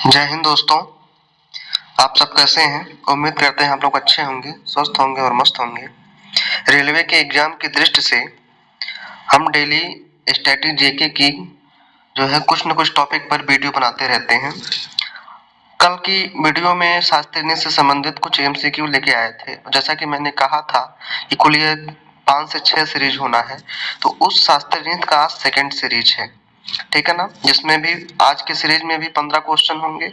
जय हिंद दोस्तों। आप सब कैसे हैं? उम्मीद करते हैं आप लोग अच्छे होंगे, स्वस्थ होंगे और मस्त होंगे। रेलवे के एग्जाम की दृष्टि से हम डेली स्टैटिक जीके की जो है कुछ न कुछ टॉपिक पर वीडियो बनाते रहते हैं। कल की वीडियो में शास्त्रीय नृत्य से संबंधित कुछ एमसीक्यू लेके आए थे। जैसा कि मैंने कहा था कि कुल ये 5 से 6 सीरीज होना है, तो उस शास्त्रीय नृत्य का आज सेकंड सीरीज है। ठीक है ना, जिसमें भी आज के सीरीज में भी 15 क्वेश्चन होंगे।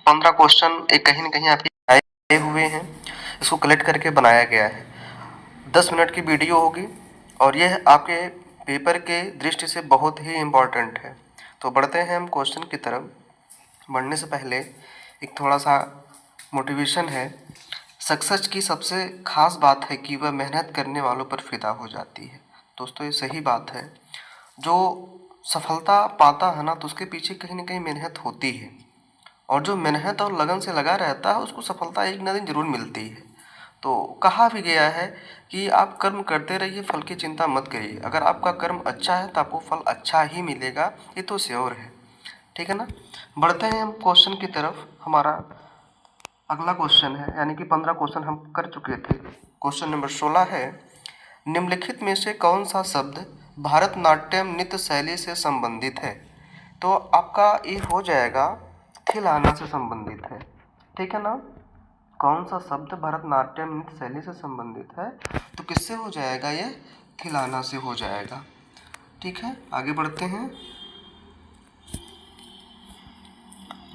15 क्वेश्चन एक कहीं ना कहीं आपके आए हुए हैं, इसको कलेक्ट करके बनाया गया है। 10 मिनट की वीडियो होगी और यह आपके पेपर के दृष्टि से बहुत ही इम्पोर्टेंट है। तो बढ़ते हैं हम क्वेश्चन की तरफ। बढ़ने से पहले एक थोड़ा सा मोटिवेशन है। सक्सेस की सबसे खास बात है कि वह मेहनत करने वालों पर फिदा हो जाती है। दोस्तों, ये सही बात है। जो सफलता पाता है ना, तो उसके पीछे कहीं ना कहीं मेहनत होती है, और जो मेहनत और लगन से लगा रहता है उसको सफलता एक ना दिन जरूर मिलती है। तो कहा भी गया है कि आप कर्म करते रहिए, फल की चिंता मत करिए। अगर आपका कर्म अच्छा है तो आपको फल अच्छा ही मिलेगा, ये तो श्योर है। ठीक है ना। बढ़ते हैं हम क्वेश्चन की तरफ। हमारा अगला क्वेश्चन है, यानी कि 15 क्वेश्चन हम कर चुके थे। क्वेश्चन नंबर 16 है, निम्नलिखित में से कौन सा शब्द भरतनाट्यम नृत्य शैली से संबंधित है? तो आपका ये हो जाएगा थिलाना से संबंधित है। ठीक है ना। कौन सा शब्द भरतनाट्यम नृत्य शैली से संबंधित है? तो किससे हो जाएगा? ये थिलाना से हो जाएगा। ठीक है, आगे बढ़ते हैं।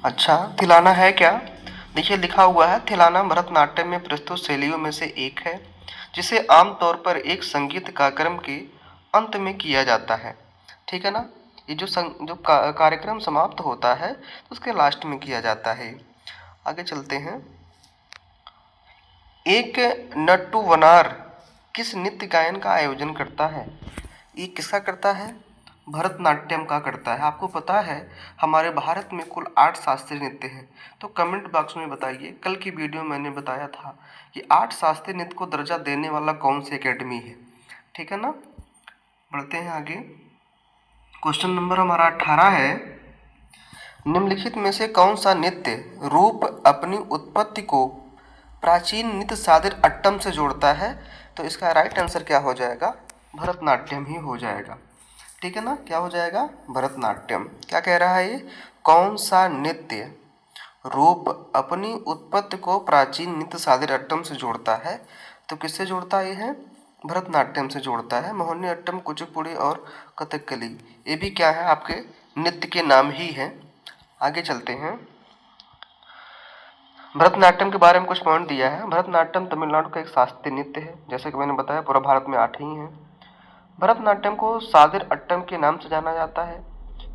अच्छा, थिलाना है क्या? देखिए, लिखा हुआ है थिलाना भरतनाट्यम में प्रस्तुत शैलियों में से एक है, जिसे आमतौर पर एक संगीत कार्यक्रम के अंत में किया जाता है। ठीक है ना। ये जो कार्यक्रम समाप्त होता है तो उसके लास्ट में किया जाता है। आगे चलते हैं। एक नट्टू वनार किस नृत्य गायन का आयोजन करता है? ये किसका करता है? भरतनाट्यम का करता है। आपको पता है हमारे भारत में कुल 8 शास्त्रीय नृत्य हैं। तो कमेंट बॉक्स में बताइए, कल की वीडियो में मैंने बताया था कि 8 शास्त्रीय नृत्य को दर्जा देने वाला कौन सी एकेडमी है। ठीक है ना। बढ़ते हैं आगे। क्वेश्चन नंबर हमारा 18 है, निम्नलिखित में से कौन सा नृत्य रूप अपनी उत्पत्ति को प्राचीन नृत्य सादर अट्टम से जोड़ता है? तो इसका राइट आंसर क्या हो जाएगा? भरतनाट्यम ही हो जाएगा। ठीक है ना। क्या हो जाएगा? भरतनाट्यम। क्या कह रहा है ये? कौन सा नृत्य रूप अपनी उत्पत्ति को प्राचीन नृत्य सादर अट्टम से जोड़ता है? तो किससे जोड़ता है? ये भरतनाट्यम से जोड़ता है। मोहिनी अट्टम, कुचिपुड़ी और कथकली, ये भी क्या है? आपके नृत्य के नाम ही हैं। आगे चलते हैं। भरतनाट्यम के बारे में कुछ पॉइंट दिया है। भरतनाट्यम तमिलनाडु का एक शास्त्रीय नृत्य है। जैसे कि मैंने बताया, पूरा भारत में 8 ही हैं। भरतनाट्यम को सादिर अट्टम के नाम से जाना जाता है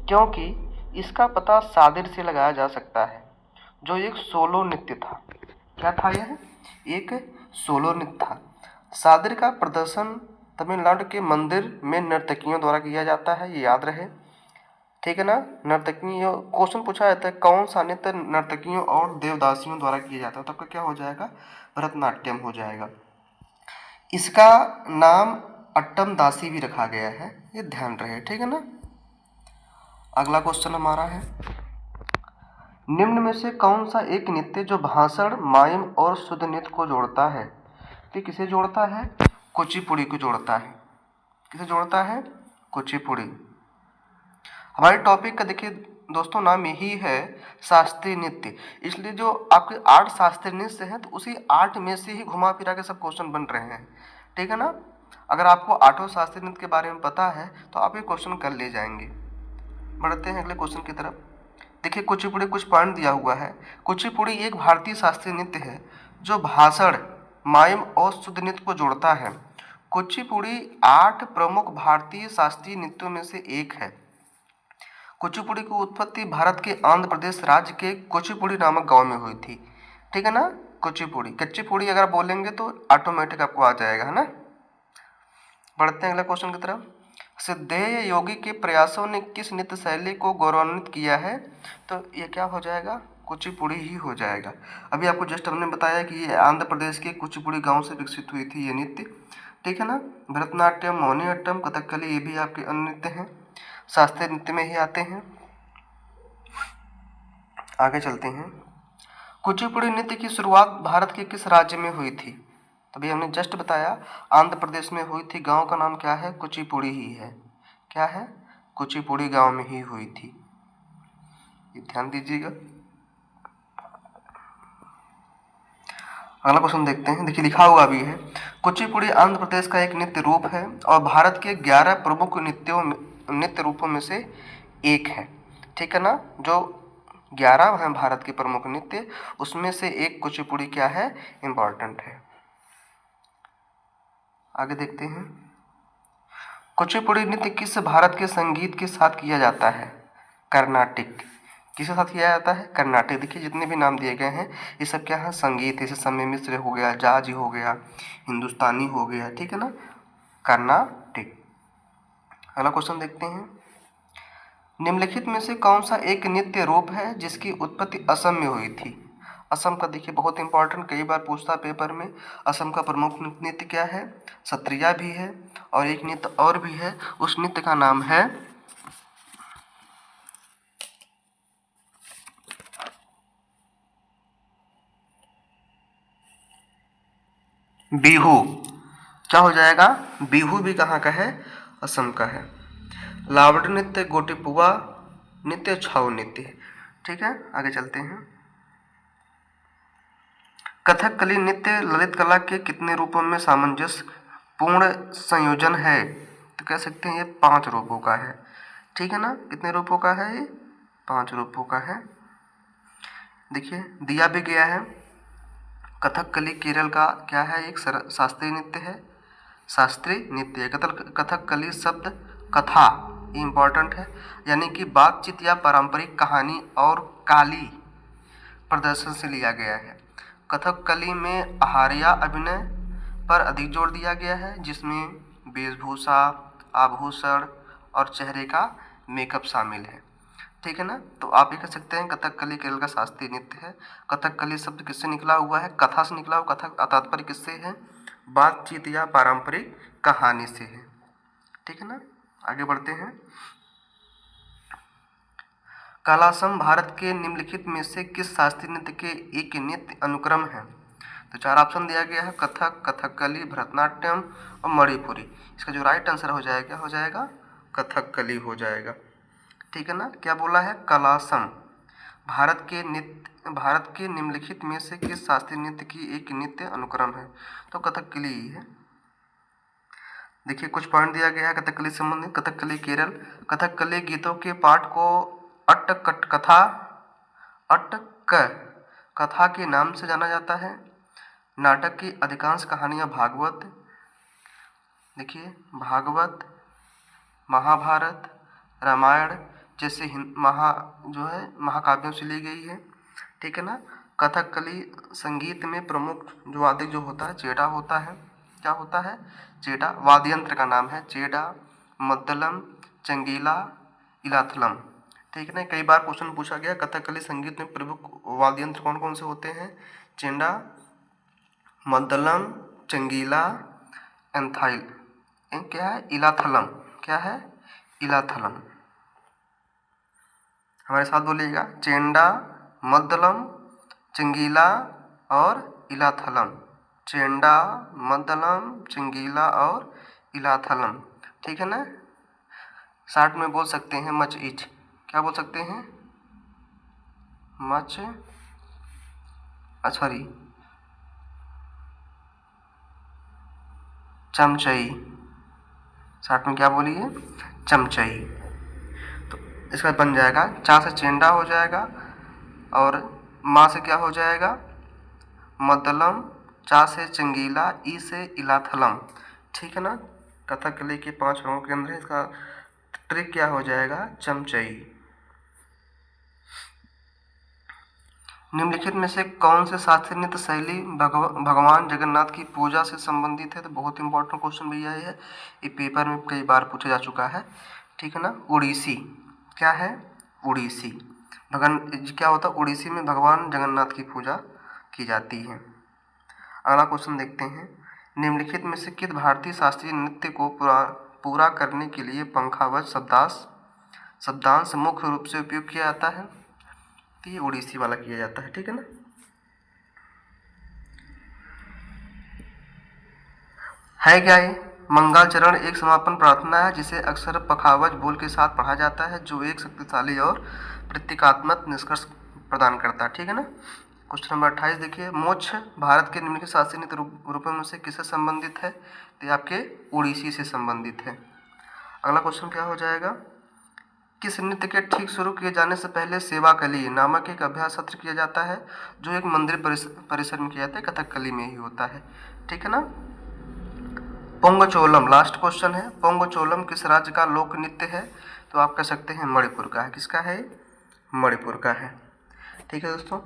क्योंकि इसका पता सादिर से लगाया जा सकता है, जो एक सोलो नृत्य था। क्या था यह? एक सोलो नृत्य था। सादिर का प्रदर्शन तमिलनाडु के मंदिर में नर्तकियों द्वारा किया जाता है, ये याद रहे। ठीक है ना। नर्तकियों, क्वेश्चन पूछा जाता है कौन सा नृत्य नर्तकियों और देवदासियों द्वारा किया जाता है, तो आपका क्या हो जाएगा? भरतनाट्यम हो जाएगा। इसका नाम अट्टम दासी भी रखा गया है, ये ध्यान रहे। ठीक है ना। अगला क्वेश्चन हमारा है, निम्न में से कौन सा एक नृत्य जो भाषण, माइम और शुद्ध नृत्य को जोड़ता है? तो किसे जोड़ता है? कुचिपुड़ी को जोड़ता है। किसे जोड़ता है? कुचिपुड़ी। हमारे टॉपिक का देखिए दोस्तों नाम यही है शास्त्रीय नृत्य, इसलिए जो आपके 8 शास्त्रीय नृत्य हैं तो उसी 8 में से ही घुमा फिरा के सब क्वेश्चन बन रहे हैं। ठीक है ना। अगर आपको 8 शास्त्रीय नृत्य के बारे में पता है तो आप ये क्वेश्चन कर ले जाएंगे। बढ़ते हैं अगले क्वेश्चन की तरफ। देखिए, कुचिपुड़ी कुछ पॉइंट दिया हुआ है। कुचिपुड़ी एक भारतीय शास्त्रीय नृत्य है जो भाषण, माइम और शुद्ध नृत्य को जोड़ता है। कुचिपुड़ी 8 प्रमुख भारतीय शास्त्रीय नृत्यों में से एक है। कुचिपुड़ी की उत्पत्ति भारत के आंध्र प्रदेश राज्य के कुचिपुड़ी नामक गांव में हुई थी। ठीक है ना। कुचिपुड़ी, कच्चीपुड़ी अगर बोलेंगे तो ऑटोमेटिक आपको आ जाएगा, है ना। बढ़ते हैं अगले क्वेश्चन की तरफ। सिद्धेय योगी के प्रयासों ने किस नृत्य शैली को गौरवान्वित किया है? तो ये क्या हो जाएगा? कुचिपुड़ी ही हो जाएगा। अभी आपको जस्ट हमने बताया कि ये आंध्र प्रदेश के कुचिपुड़ी गांव से विकसित हुई थी ये नृत्य। ठीक है ना। भरतनाट्यम, मोहिनीअट्टम, कथकली, ये भी आपके अन्य नृत्य हैं, शास्त्रीय नृत्य में ही आते हैं। आगे चलते हैं। कुचिपुड़ी नृत्य की शुरुआत भारत के किस राज्य में हुई थी? तभी हमने जस्ट बताया, आंध्र प्रदेश में हुई थी। गांव का नाम क्या है? कुचिपुड़ी ही है। क्या है? कुचिपुड़ी गांव में ही हुई थी। ये ध्यान दीजिएगा। अगला क्वेश्चन देखते हैं। देखिए लिखा हुआ भी है, कुचिपुड़ी आंध्र प्रदेश का एक नृत्य रूप है और भारत के 11 प्रमुख नृत्य रूपों में से एक है। ठीक है ना? जो 11 हैं भारत के प्रमुख नृत्य, उसमें से एक कुचिपुड़ी क्या है? इम्पॉर्टेंट है। आगे देखते हैं। कुचिपुड़ी नृत्य किस भारत के संगीत के साथ किया जाता है? कर्नाटिक। किसके साथ किया जाता है? कर्नाटक। देखिए जितने भी नाम दिए गए हैं ये सब क्या है? संगीत। जैसे समय मिश्र हो गया, जाज हो गया, हिंदुस्तानी हो गया। ठीक है ना? कर्नाटक। अगला क्वेश्चन देखते हैं। निम्नलिखित में से कौन सा एक नृत्य रूप है जिसकी उत्पत्ति असम में हुई थी? असम का देखिए बहुत इंपॉर्टेंट, कई बार पूछता पेपर में। असम का प्रमुख नृत्य क्या है? सत्रिया भी है और एक नृत्य और भी है, उस नृत्य का नाम है बिहू। क्या हो जाएगा? बिहू भी कहाँ का है? असम का है। लावड़ नृत्य, गोटीपुआ नृत्य, छाऊ नृत्य। ठीक है, आगे चलते हैं। कथकली नृत्य ललित कला के कितने रूपों में सामंजस्य पूर्ण संयोजन है? तो कह सकते हैं ये 5 रूपों का है। ठीक है ना? कितने रूपों का है ये? 5 रूपों का है। देखिए दिया भी गया है। कथकली केरल का क्या है? एक शास्त्रीय नृत्य है। शास्त्रीय नृत्य। कथकली शब्द कथा इम्पॉर्टेंट है, यानी कि बातचीत या पारंपरिक कहानी और काली प्रदर्शन से लिया गया है। कथकली में आहार्य अभिनय पर अधिक जोर दिया गया है, जिसमें वेशभूषा, आभूषण और चेहरे का मेकअप शामिल है। ठीक है ना? तो आप ये कह सकते हैं कथकली केरल का शास्त्रीय नृत्य है। कथकली शब्द किससे निकला हुआ है? कथा से निकला हुआ। कथा तात्पर्य किससे है? बातचीत या पारंपरिक कहानी से है। ठीक है ना? आगे बढ़ते हैं। कालासम भारत के निम्नलिखित में से किस शास्त्रीय नृत्य के एक नृत्य अनुक्रम है? तो 4 ऑप्शन दिया गया है, कथक, कथकली, भरतनाट्यम और मणिपुरी। इसका जो राइट आंसर हो जाएगा, हो जाएगा कथकली हो जाएगा। ठीक है ना? क्या बोला है? कालासम भारत के निम्नलिखित में से किस शास्त्रीय नृत्य की एक नृत्य अनुक्रम है? तो कथकली ही है। देखिए कुछ पॉइंट दिया गया है कथकली से संबंधित। कथकली केरल, कथकली गीतों के पाठ को अट्टकट कथा के नाम से जाना जाता है। नाटक की अधिकांश कहानियाँ भागवत, देखिए भागवत, महाभारत, रामायण जैसे महाकाव्यों से ली गई है। ठीक है ना? कथकली संगीत में प्रमुख जो वाद्य जो होता है चेड़ा होता है। क्या होता है? चेड़ा। वाद्य यंत्र का नाम है चेड़ा, मद्दलम, चंगीला, इलाथलम। ठीक है ना? कई बार क्वेश्चन पूछा गया कथकली संगीत में प्रमुख वाद्य यंत्र कौन कौन से होते हैं? चेंडा, मद्दलम, चंगीला, एंथाइल, क्या है? इलाथलम। क्या है? इलाथलम। हमारे साथ बोलिएगा, चेंडा, मद्दलम, चंगीला और इलाथलम। चेंडा, मद्दलम, चंगीला और इलाथलम। ठीक है ना? शॉर्ट में बोल सकते हैं मच इच। क्या बोल सकते हैं? Much, sorry, चमचई। शॉर्ट में क्या बोलिए? चमचई। तो इसका बन जाएगा, चा से चेंडा हो जाएगा और माँ से क्या हो जाएगा? मद्दलम, चा से चंगीला, ई से इलाथलम। ठीक है ना? कथकली के 5 रंगों के अंदर इसका ट्रिक क्या हो जाएगा? चमचई। निम्नलिखित में से कौन से शास्त्रीय नृत्य शैली भगवान जगन्नाथ की पूजा से संबंधित है? तो बहुत इंपॉर्टेंट क्वेश्चन भी है ये पेपर में कई बार पूछा जा चुका है। ठीक है ना? उड़ीसी। क्या है? उड़ीसी। क्या होता है? उड़ीसी में भगवान जगन्नाथ की पूजा की जाती है। अगला क्वेश्चन देखते हैं। निम्नलिखित में से किस भारतीय शास्त्रीय नृत्य को पूरा करने के लिए पंखावज शब्दांश मुख्य रूप से उपयोग किया जाता है? तो ये उड़ीसी वाला किया जाता है, ठीक है ना। है क्या ये? मंगलाचरण एक समापन प्रार्थना है जिसे अक्सर पखावज बोल के साथ पढ़ा जाता है, जो एक शक्तिशाली और प्रतीकात्मक निष्कर्ष प्रदान करता है, ठीक है ना। क्वेश्चन नंबर 28 देखिए, मोक्ष भारत के निम्नलिखित शास्त्रीय नृत्य रूपों में से किससे संबंधित है? तो ये आपके उड़ीसी से संबंधित है। अगला क्वेश्चन क्या हो जाएगा, किस नृत्य के ठीक शुरू किए जाने से पहले सेवाकली नामक एक अभ्यास सत्र किया जाता है, जो एक मंदिर परिसर में किया जाता है, कथकली में ही होता है, ठीक है ना। पोंगचोलम लास्ट क्वेश्चन है, पोंगचोलम किस राज्य का लोक नृत्य है? तो आप कह सकते हैं मणिपुर का है। किसका है? मणिपुर का है, ठीक है दोस्तों।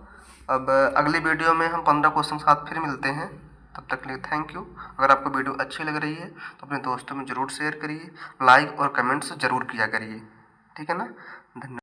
अब अगली वीडियो में हम 15 क्वेश्चन के साथ फिर मिलते हैं, तब तक के लिए थैंक यू। अगर आपको वीडियो अच्छी लग रही है तो अपने दोस्तों में ज़रूर शेयर करिए, लाइक और कमेंट्स ज़रूर किया करिए, ठीक है ना। धन्यवाद।